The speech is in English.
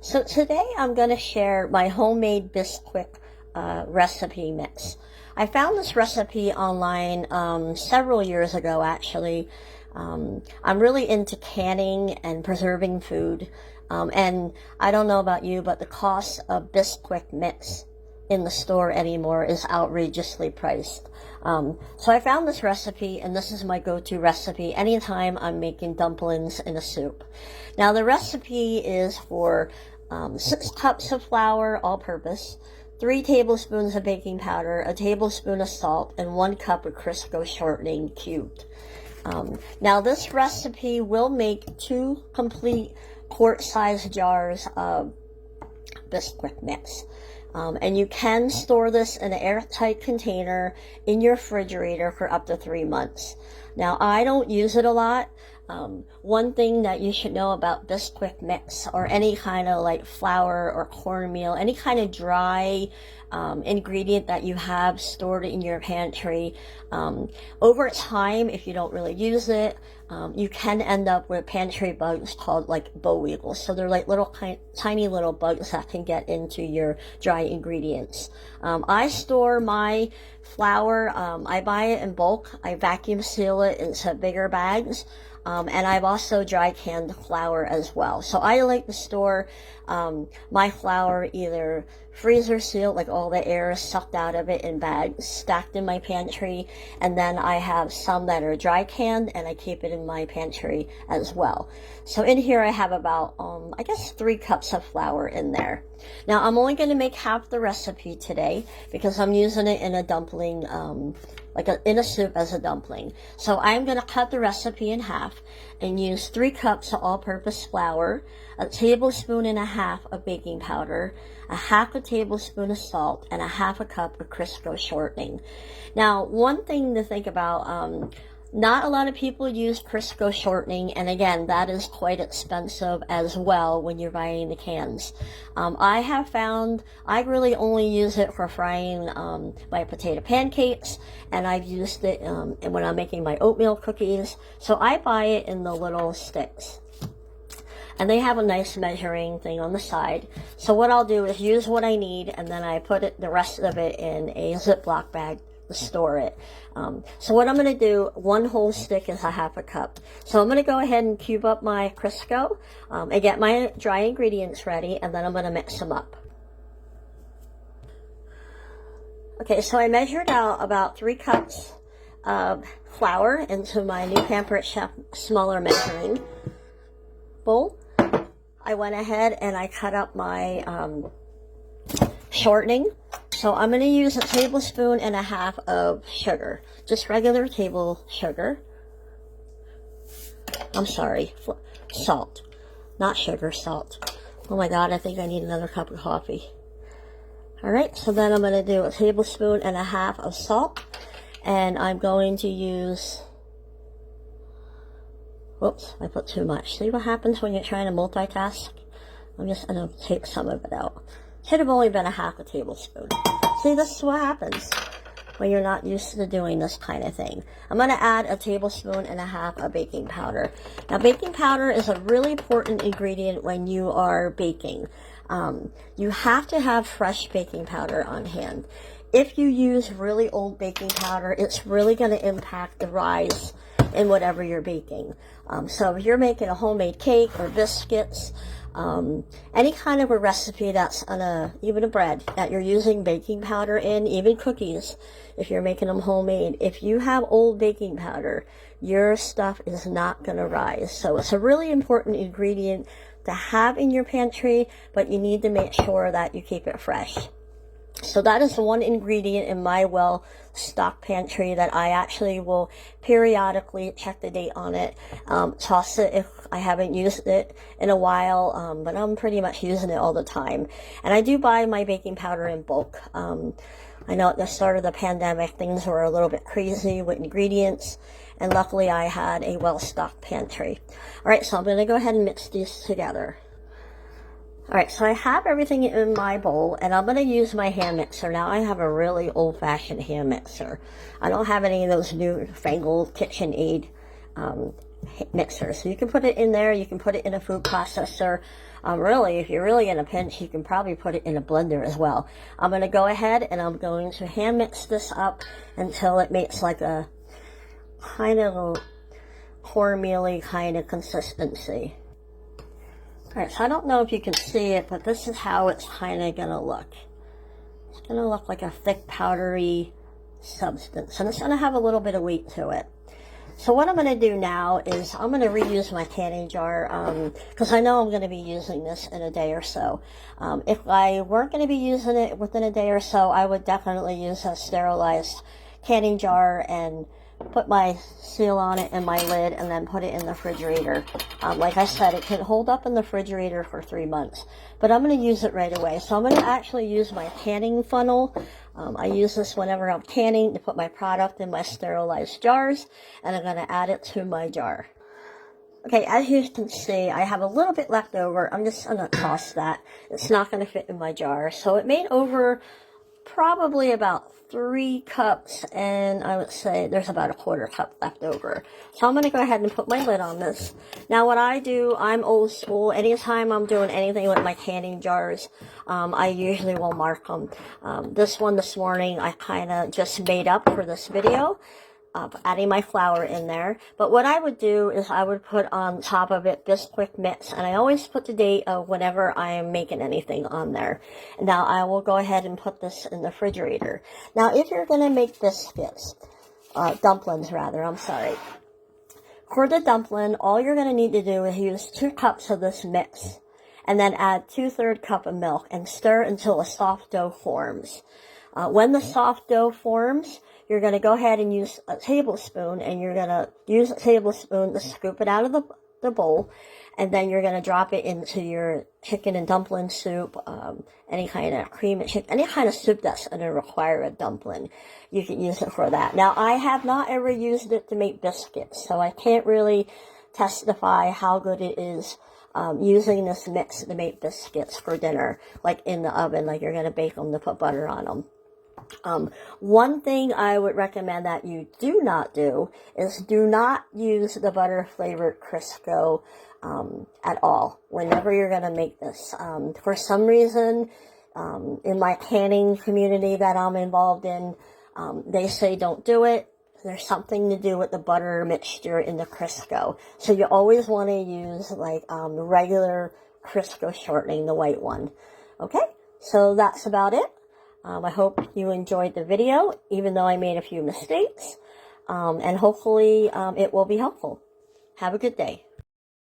So today I'm going to share my homemade Bisquik recipe mix. I found this recipe online several years ago actually. I'm really into canning and preserving food. And I don't know about you, but the cost of Bisquik mix in the store anymore is outrageously priced. So I found this recipe, and this is my go-to recipe anytime I'm making dumplings in a soup. Now the recipe is for 6 cups of flour, all-purpose, 3 tablespoons of baking powder, a tablespoon of salt, and 1 cup of Crisco shortening cubed. Now this recipe will make 2 complete quart-sized jars of Bisquik mix. And you can store this in an airtight container in your refrigerator for up to 3 months. Now, I don't use it a lot. One thing that you should know about Bisquik mix or any kind of like flour or cornmeal, any kind of dry ingredient that you have stored in your pantry, over time, if you don't really use it, you can end up with pantry bugs called like boll weevils. So they're like little tiny little bugs that can get into your dry ingredients. I store my flour, I buy it in bulk, I vacuum seal it into bigger bags. And I've also dry canned flour as well. So I like to store my flour either freezer sealed, like all the air is sucked out of it in bags, stacked in my pantry, and then I have some that are dry canned, and I keep it in my pantry as well. So in here I have about, I guess 3 cups of flour in there. Now I'm only going to make half the recipe today because I'm using it in a dumpling, in a soup as a dumpling. So I'm going to cut the recipe in half and use 3 cups of all-purpose flour, a tablespoon and a half of baking powder, a half a tablespoon of salt, and a half a cup of Crisco shortening. Now, one thing to think about, not a lot of people use Crisco shortening, and again, that is quite expensive as well when you're buying the cans. I have found I really only use it for frying my potato pancakes, and I've used it when I'm making my oatmeal cookies. So I buy it in the little sticks. And they have a nice measuring thing on the side. So what I'll do is use what I need, and then I put the rest of it in a Ziploc bag to store it. So what I'm going to do, 1 whole stick is a half a cup. So I'm going to go ahead and cube up my Crisco and get my dry ingredients ready, and then I'm going to mix them up. Okay, so I measured out about 3 cups of flour into my new Pampered Chef smaller measuring bowl. I went ahead and I cut up my shortening. So I'm going to use a tablespoon and a half of sugar, just regular table sugar. I'm sorry, salt, not sugar, salt. Oh my God, I think I need another cup of coffee. All right, so then I'm going to do a tablespoon and a half of salt, and I'm going to use, whoops, I put too much. See what happens when you're trying to multitask? I'm just going to take some of it out. Should have only been a half a tablespoon. See, this is what happens when you're not used to doing this kind of thing. I'm going to add a tablespoon and a half of baking powder. Now, baking powder is a really important ingredient when you are baking. You have to have fresh baking powder on hand. If you use really old baking powder, it's really going to impact the rise in whatever you're baking. So if you're making a homemade cake or biscuits, any kind of a recipe that's on even a bread that you're using baking powder in, even cookies, if you're making them homemade, if you have old baking powder, your stuff is not going to rise. So it's a really important ingredient to have in your pantry, but you need to make sure that you keep it fresh. So that is the one ingredient in my well-stocked pantry that I actually will periodically check the date on it, toss it if I haven't used it in a while, but I'm pretty much using it all the time. And I do buy my baking powder in bulk. I know at the start of the pandemic, things were a little bit crazy with ingredients, and luckily I had a well-stocked pantry. All right, so I'm going to go ahead and mix these together. Alright, so I have everything in my bowl, and I'm going to use my hand mixer. Now, I have a really old-fashioned hand mixer. I don't have any of those newfangled KitchenAid mixers. So you can put it in there, you can put it in a food processor. Really, if you're really in a pinch, you can probably put it in a blender as well. I'm going to go ahead and I'm going to hand mix this up until it makes like a kind of a cornmeal-y kind of consistency. Alright, so I don't know if you can see it, but this is how it's kind of going to look. It's going to look like a thick, powdery substance, and it's going to have a little bit of weight to it. So what I'm going to do now is I'm going to reuse my canning jar, because I know I'm going to be using this in a day or so. If I weren't going to be using it within a day or so, I would definitely use a sterilized canning jar and put my seal on it and my lid and then put it in the refrigerator. Like I said, it can hold up in the refrigerator for 3 months, but I'm going to use it right away. So I'm going to actually use my canning funnel. I use this whenever I'm canning to put my product in my sterilized jars, and I'm going to add it to my jar. Okay, as you can see, I have a little bit left over. I'm just going to toss that. It's not going to fit in my jar. So it made over probably about 3 cups, and I would say there's about a 1/4 cup left over. So I'm going to go ahead and put my lid on this. Now what I do, I'm old school. Anytime I'm doing anything with my canning jars, I usually will mark them. This one this morning I kind of just made up for this video, adding my flour in there. But what I would do is I would put on top of it Bisquik mix, and I always put the date of whenever I am making anything on there. Now I will go ahead and put this in the refrigerator. Now if you're going to make biscuits, dumplings rather, I'm sorry. For the dumpling, all you're going to need to do is use 2 cups of this mix, and then add 2/3 cup of milk and stir until a soft dough forms. When the soft dough forms, you're going to go ahead and use a tablespoon, and you're going to use a tablespoon to scoop it out of the bowl, and then you're going to drop it into your chicken and dumpling soup, any kind of cream and chicken, any kind of soup that's going to require a dumpling. You can use it for that. Now, I have not ever used it to make biscuits, so I can't really testify how good it is using this mix to make biscuits for dinner, like in the oven, like you're going to bake them to put butter on them. One thing I would recommend that you do not do is do not use the butter flavored Crisco at all whenever you're going to make this. For some reason, in my canning community that I'm involved in, they say don't do it. There's something to do with the butter mixture in the Crisco. So you always want to use like the regular Crisco shortening, the white one. Okay, so that's about it. I hope you enjoyed the video, even though I made a few mistakes. And hopefully it will be helpful. Have a good day.